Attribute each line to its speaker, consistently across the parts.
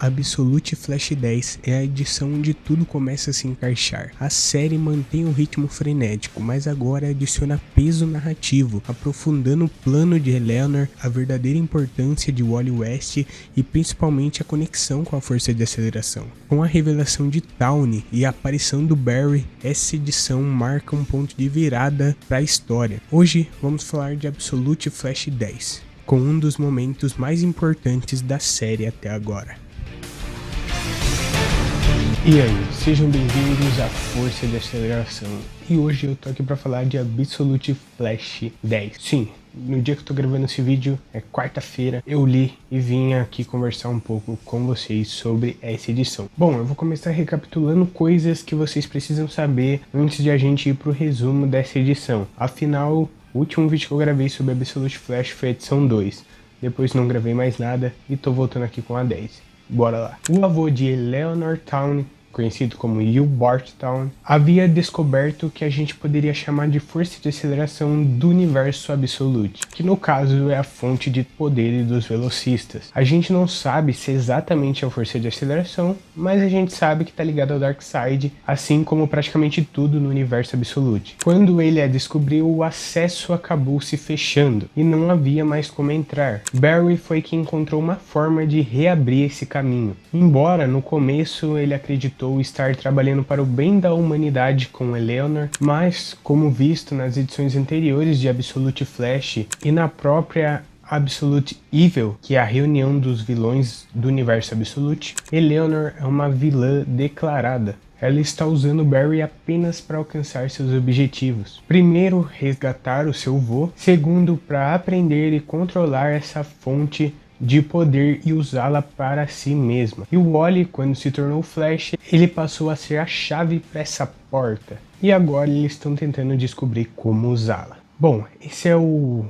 Speaker 1: Absolute Flash 10 é a edição onde tudo começa a se encaixar. A série mantém um ritmo frenético, mas agora adiciona peso narrativo, aprofundando o plano de Eleanor, a verdadeira importância de Wally West e principalmente a conexão com a força de aceleração. Com a revelação de Tawny e a aparição do Barry, essa edição marca um ponto de virada para a história. Hoje vamos falar de Absolute Flash 10, com um dos momentos mais importantes da série até agora. E aí, sejam bem-vindos à Força de Aceleração, e hoje eu tô aqui para falar de Absolute Flash 10. Sim, no dia que eu tô gravando esse vídeo, é quarta-feira, eu li e vim aqui conversar um pouco com vocês sobre essa edição. Bom, eu vou começar recapitulando coisas que vocês precisam saber antes de a gente ir pro resumo dessa edição. Afinal, o último vídeo que eu gravei sobre Absolute Flash foi a edição 2, depois não gravei mais nada e tô voltando aqui com a 10. Bora lá. O avô de Eleanor Tawny, conhecido como Gilbert Tawny, havia descoberto que a gente poderia chamar de força de aceleração do universo Absolute, que no caso é a fonte de poder dos velocistas. A gente não sabe se exatamente é a força de aceleração, mas a gente sabe que está ligado ao Darkseid, assim como praticamente tudo no universo Absolute. Quando ele a descobriu, o acesso acabou se fechando e não havia mais como entrar. Barry foi quem encontrou uma forma de reabrir esse caminho. Embora no começo ele acreditou estar trabalhando para o bem da humanidade com Eleanor, mas como visto nas edições anteriores de Absolute Flash e na própria Absolute Evil, que é a reunião dos vilões do universo Absolute, Eleanor é uma vilã declarada. Ela está usando Barry apenas para alcançar seus objetivos. Primeiro, resgatar o seu vô. Segundo, para aprender e controlar essa fonte de poder e usá-la para si mesma. E o Wally, quando se tornou Flash, ele passou a ser a chave para essa porta. E agora eles estão tentando descobrir como usá-la. Bom, esse é um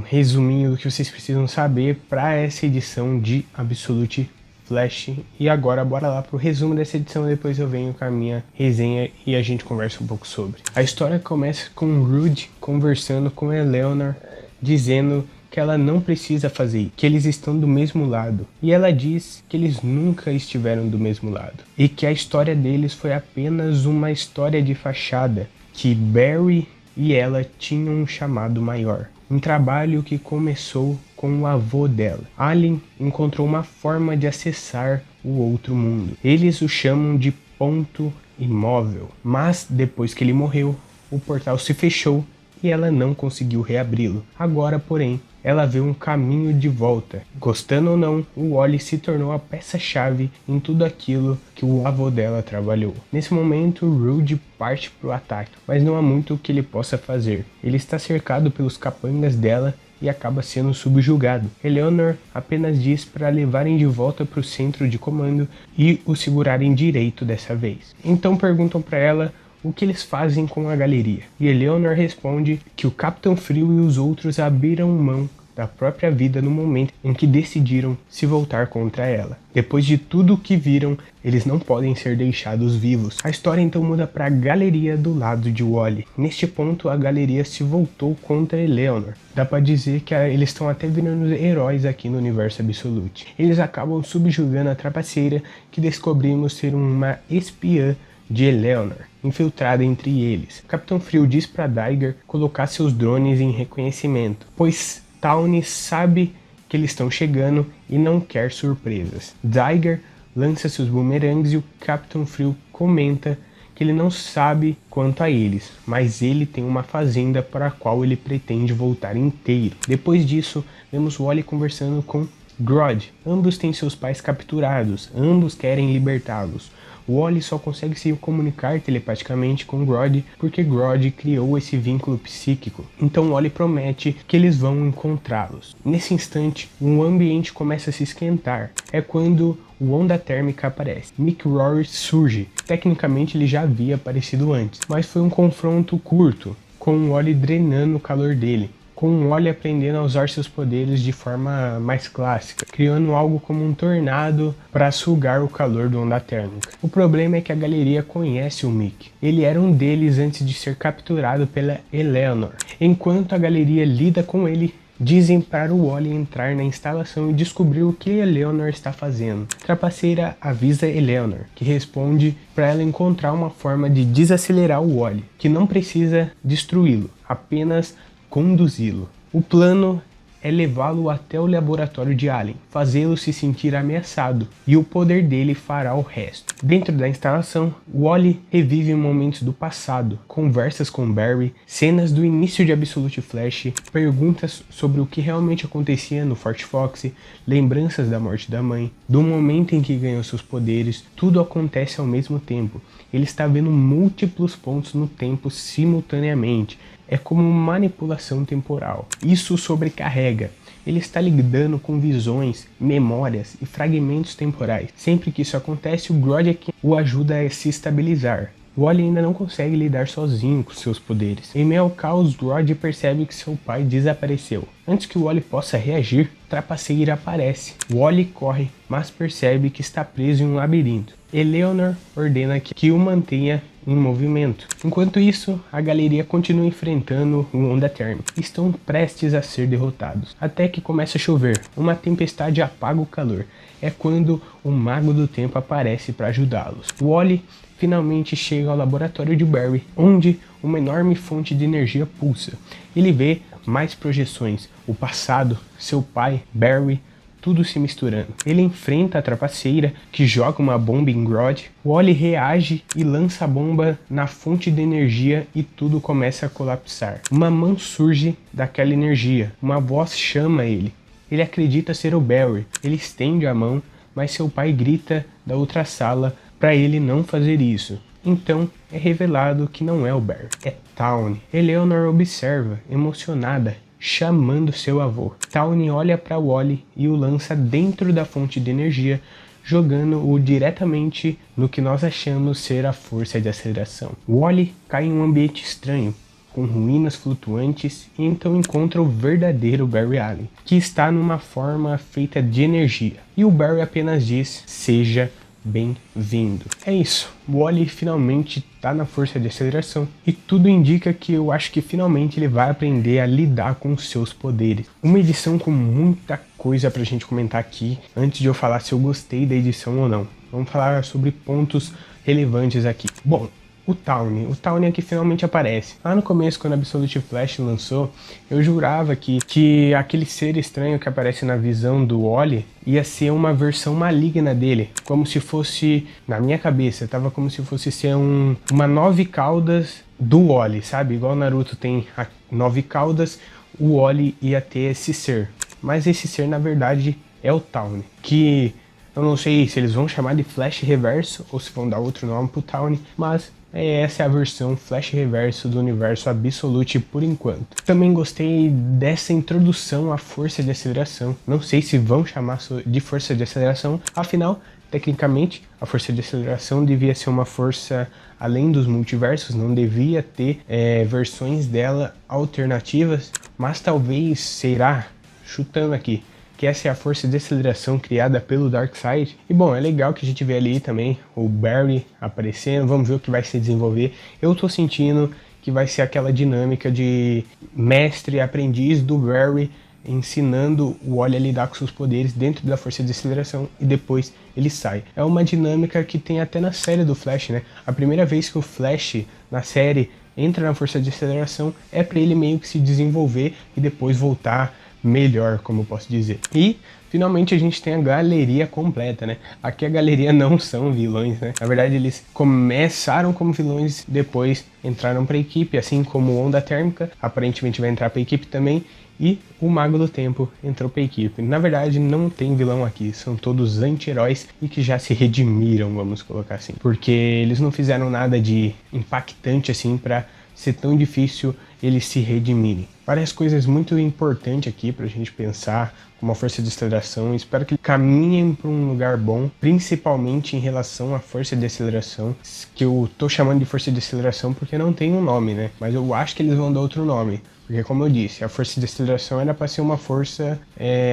Speaker 1: resuminho do que vocês precisam saber para essa edição de Absolute Flash. E agora bora lá pro resumo dessa edição, depois eu venho com a minha resenha e a gente conversa um pouco sobre. A história começa com Rude conversando com Eleanor, dizendo que ela não precisa fazer isso, que eles estão do mesmo lado. E ela diz que eles nunca estiveram do mesmo lado. E que a história deles foi apenas uma história de fachada, que Barry e ela tinham um chamado maior. Um trabalho que começou com o avô dela. Alien encontrou uma forma de acessar o outro mundo. Eles o chamam de ponto imóvel. Mas depois que ele morreu, o portal se fechou e ela não conseguiu reabri-lo. Agora, porém, ela vê um caminho de volta. Gostando ou não, o Wally se tornou a peça-chave em tudo aquilo que o avô dela trabalhou. Nesse momento, Rude parte para o ataque, mas não há muito o que ele possa fazer. Ele está cercado pelos capangas dela e acaba sendo subjugado. Eleanor apenas diz para levarem de volta para o centro de comando e o segurarem direito dessa vez. Então perguntam para ela o que eles fazem com a galeria. E Eleanor responde que o Capitão Frio e os outros abriram mão da própria vida no momento em que decidiram se voltar contra ela. Depois de tudo o que viram, eles não podem ser deixados vivos. A história então muda para a galeria do lado de Wally. Neste ponto, a galeria se voltou contra Eleanor. Dá para dizer que eles estão até virando heróis aqui no universo Absolute. Eles acabam subjugando a trapaceira, que descobrimos ser uma espiã de Eleanor, infiltrada entre eles. O Capitão Frio diz para Dagger colocar seus drones em reconhecimento, pois Tawny sabe que eles estão chegando e não quer surpresas. Dagger lança seus bumerangues e o Capitão Frio comenta que ele não sabe quanto a eles, mas ele tem uma fazenda para a qual ele pretende voltar inteiro. Depois disso, vemos Wally conversando com Grodd. Ambos têm seus pais capturados, ambos querem libertá-los. Wally só consegue se comunicar telepaticamente com Grodd porque Grodd criou esse vínculo psíquico. Então Wally promete que eles vão encontrá-los. Nesse instante, o ambiente começa a se esquentar. É quando o Onda Térmica aparece. Mick Rory surge. Tecnicamente ele já havia aparecido antes, mas foi um confronto curto, com o Wally drenando o calor dele, com o Wally aprendendo a usar seus poderes de forma mais clássica, criando algo como um tornado para sugar o calor do Onda Térmica. O problema é que a galeria conhece o Mick. Ele era um deles antes de ser capturado pela Eleanor. Enquanto a galeria lida com ele, dizem para o Wally entrar na instalação e descobrir o que Eleanor está fazendo. A trapaceira avisa Eleanor, que responde para ela encontrar uma forma de desacelerar o Wally, que não precisa destruí-lo, apenas conduzi-lo. O plano é levá-lo até o laboratório de Allen, fazê-lo se sentir ameaçado, e o poder dele fará o resto. Dentro da instalação, Wally revive momentos do passado, conversas com Barry, cenas do início de Absolute Flash, perguntas sobre o que realmente acontecia no Fort Fox, lembranças da morte da mãe, do momento em que ganhou seus poderes. Tudo acontece ao mesmo tempo. Ele está vendo múltiplos pontos no tempo simultaneamente. É como manipulação temporal. Isso sobrecarrega. Ele está lidando com visões, memórias e fragmentos temporais. Sempre que isso acontece, o Grodd o ajuda a se estabilizar. Wally ainda não consegue lidar sozinho com seus poderes. Em meio ao caos, Grodd percebe que seu pai desapareceu. Antes que Wally possa reagir, Trapaceira aparece. Wally corre, mas percebe que está preso em um labirinto. Eleanor ordena que o mantenha em movimento. Enquanto isso, a galeria continua enfrentando o Onda Térmica. Estão prestes a ser derrotados, até que começa a chover. Uma tempestade apaga o calor. É quando o Mago do Tempo aparece para ajudá-los. Wally finalmente chega ao laboratório de Barry, onde uma enorme fonte de energia pulsa. Ele vê mais projeções, o passado, seu pai, Barry, tudo se misturando. Ele enfrenta a Trapaceira, que joga uma bomba em Grodd. Wally reage e lança a bomba na fonte de energia e tudo começa a colapsar. Uma mão surge daquela energia, uma voz chama ele. Ele acredita ser o Barry. Ele estende a mão, mas seu pai grita da outra sala para ele não fazer isso. Então é revelado que não é o Barry, é Tawny. Eleanor observa, emocionada, chamando seu avô. Tawny olha para Wally e o lança dentro da fonte de energia, jogando-o diretamente no que nós achamos ser a força de aceleração. Wally cai em um ambiente estranho, com ruínas flutuantes, e então encontra o verdadeiro Barry Allen, que está numa forma feita de energia. E o Barry apenas diz: seja bem-vindo. É isso, o Wally finalmente está na força de aceleração e tudo indica que eu acho que finalmente ele vai aprender a lidar com os seus poderes. Uma edição com muita coisa pra gente comentar aqui, antes de eu falar se eu gostei da edição ou não. Vamos falar sobre pontos relevantes aqui. Bom, o Tawny aqui finalmente aparece. Lá no começo, quando a Absolute Flash lançou, eu jurava que aquele ser estranho que aparece na visão do Wally ia ser uma versão maligna dele, como se fosse, na minha cabeça, tava como se fosse ser uma 9 caudas do Wally, sabe? Igual o Naruto tem 9 caudas, o Wally ia ter esse ser. Mas esse ser, na verdade, é o Tawny, que eu não sei se eles vão chamar de Flash Reverso ou se vão dar outro nome pro Tawny, mas essa é a versão Flash Reverso do universo Absolute por enquanto. Também gostei dessa introdução à força de aceleração. Não sei se vão chamar de força de aceleração, afinal, tecnicamente, a força de aceleração devia ser uma força além dos multiversos, não devia ter versões dela alternativas, mas talvez será, chutando aqui, que essa é a força de aceleração criada pelo Darkseid. E bom, é legal que a gente vê ali também o Barry aparecendo, vamos ver o que vai se desenvolver. Eu tô sentindo que vai ser aquela dinâmica de mestre e aprendiz do Barry ensinando o Wally a lidar com seus poderes dentro da força de aceleração e depois ele sai. É uma dinâmica que tem até na série do Flash, né? A primeira vez que o Flash na série entra na força de aceleração é para ele meio que se desenvolver e depois voltar melhor, como eu posso dizer. E finalmente a gente tem a galeria completa, né? Aqui a galeria não são vilões, né? Na verdade eles começaram como vilões, depois entraram para a equipe, assim como o Onda Térmica aparentemente vai entrar para a equipe também, e o Mago do Tempo entrou para a equipe. Na verdade não tem vilão aqui, são todos anti-heróis e que já se redimiram, vamos colocar assim, porque eles não fizeram nada de impactante assim para ser tão difícil eles se redimirem. Várias coisas muito importantes aqui pra gente pensar, uma força de aceleração. Espero que caminhem para um lugar bom, principalmente em relação à força de aceleração, que eu tô chamando de força de aceleração porque não tem um nome, né? Mas eu acho que eles vão dar outro nome. Porque, como eu disse, a força de aceleração era para ser uma força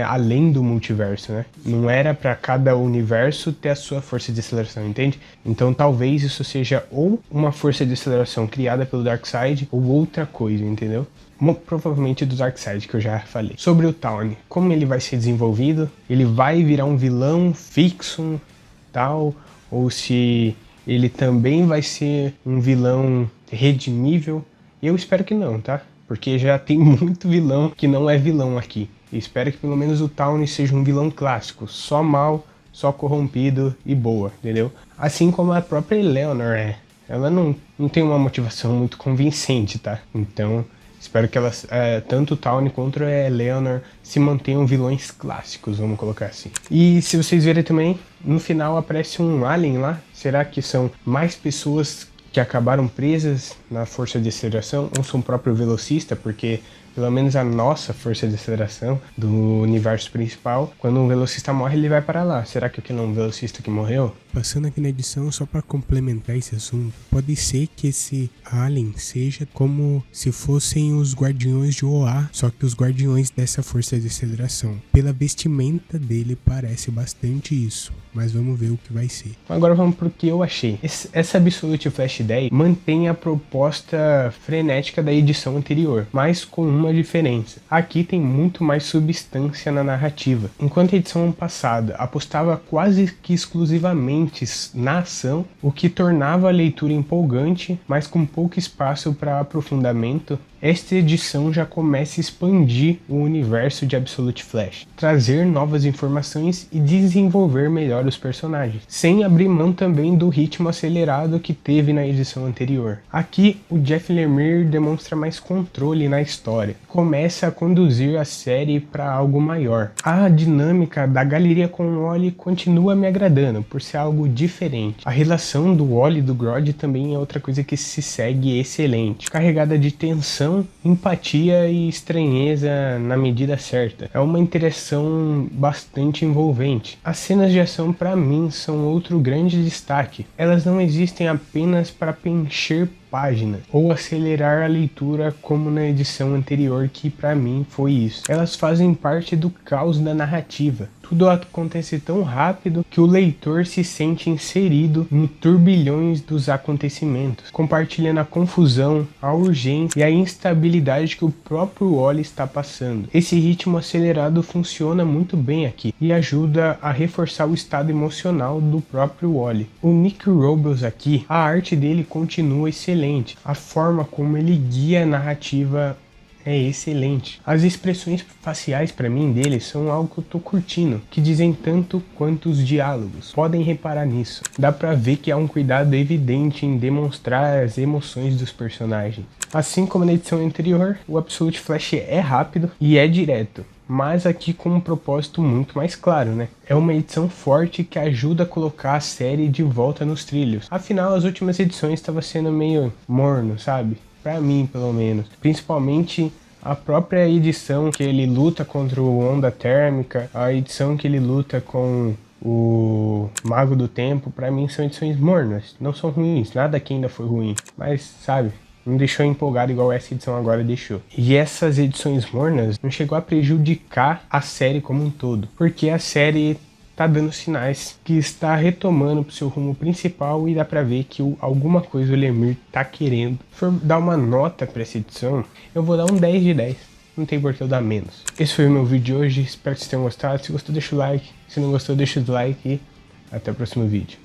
Speaker 1: além do multiverso, né? Não era para cada universo ter a sua força de aceleração, entende? Então, talvez isso seja ou uma força de aceleração criada pelo Darkseid ou outra coisa, entendeu? Provavelmente do Darkseid, que eu já falei. Sobre o Tawny, como ele vai ser desenvolvido? Ele vai virar um vilão fixo, tal? Ou se ele também vai ser um vilão redimível? Eu espero que não, tá? Porque já tem muito vilão que não é vilão aqui. E espero que pelo menos o Tawny seja um vilão clássico, só mal, só corrompido e boa, entendeu? Assim como a própria Eleanor é. Ela não tem uma motivação muito convincente, tá? Então, espero que elas, tanto o Tawny quanto a Eleanor se mantenham vilões clássicos, vamos colocar assim. E se vocês verem também, no final aparece um alien lá. Será que são mais pessoas que acabaram presas na força de aceleração, ou são o próprio velocista, porque pelo menos a nossa força de aceleração do universo principal, quando um velocista morre, ele vai para lá. Será que aquele é um velocista que morreu? Passando aqui na edição, só para complementar esse assunto, pode ser que esse alien seja como se fossem os guardiões de Oa, só que os guardiões dessa força de aceleração. Pela vestimenta dele parece bastante isso, mas vamos ver o que vai ser. Agora vamos pro que eu achei. Essa Absolute Flash 10 mantém a proposta frenética da edição anterior, mas com uma diferença. Aqui tem muito mais substância na narrativa, enquanto a edição passada apostava quase que exclusivamente na ação, o que tornava a leitura empolgante, mas com pouco espaço para aprofundamento. Esta edição já começa a expandir o universo de Absolute Flash, trazer novas informações e desenvolver melhor os personagens, sem abrir mão também do ritmo acelerado que teve na edição anterior. Aqui, o Jeff Lemire demonstra mais controle na história, começa a conduzir a série para algo maior. A dinâmica da galeria com o Wally continua me agradando, por ser algo diferente. A relação do Wally e do Grodd também é outra coisa que se segue excelente, carregada de tensão, empatia e estranheza na medida certa. É uma interação bastante envolvente. As cenas de ação para mim são outro grande destaque. Elas não existem apenas para preencher página ou acelerar a leitura como na edição anterior, que para mim foi isso. Elas fazem parte do caos da narrativa. Tudo acontece tão rápido que o leitor se sente inserido no turbilhões dos acontecimentos, compartilhando a confusão, a urgência e a instabilidade que o próprio Wally está passando. Esse ritmo acelerado funciona muito bem aqui e ajuda a reforçar o estado emocional do próprio Wally. O Nick Robles aqui, a arte dele continua excelente. A forma como ele guia a narrativa é excelente. As expressões faciais para mim dele são algo que eu tô curtindo, que dizem tanto quanto os diálogos. Podem reparar nisso. Dá pra ver que há um cuidado evidente em demonstrar as emoções dos personagens. Assim como na edição anterior, o Absolute Flash é rápido e é direto, mas aqui com um propósito muito mais claro, né? É uma edição forte que ajuda a colocar a série de volta nos trilhos. Afinal, as últimas edições estavam sendo meio morno, sabe? Pra mim, pelo menos. Principalmente a própria edição que ele luta contra o Onda Térmica, a edição que ele luta com o Mago do Tempo, pra mim são edições mornas. Não são ruins, nada aqui ainda foi ruim. Mas, sabe, não deixou empolgado igual essa edição agora deixou. E essas edições mornas não chegou a prejudicar a série como um todo, porque a série tá dando sinais que está retomando pro seu rumo principal e dá pra ver que alguma coisa o Lemire tá querendo. Se for dar uma nota pra essa edição, eu vou dar um 10 de 10. Não tem por que eu dar menos. Esse foi o meu vídeo de hoje, espero que vocês tenham gostado. Se gostou, deixa o like. Se não gostou, deixa o dislike e até o próximo vídeo.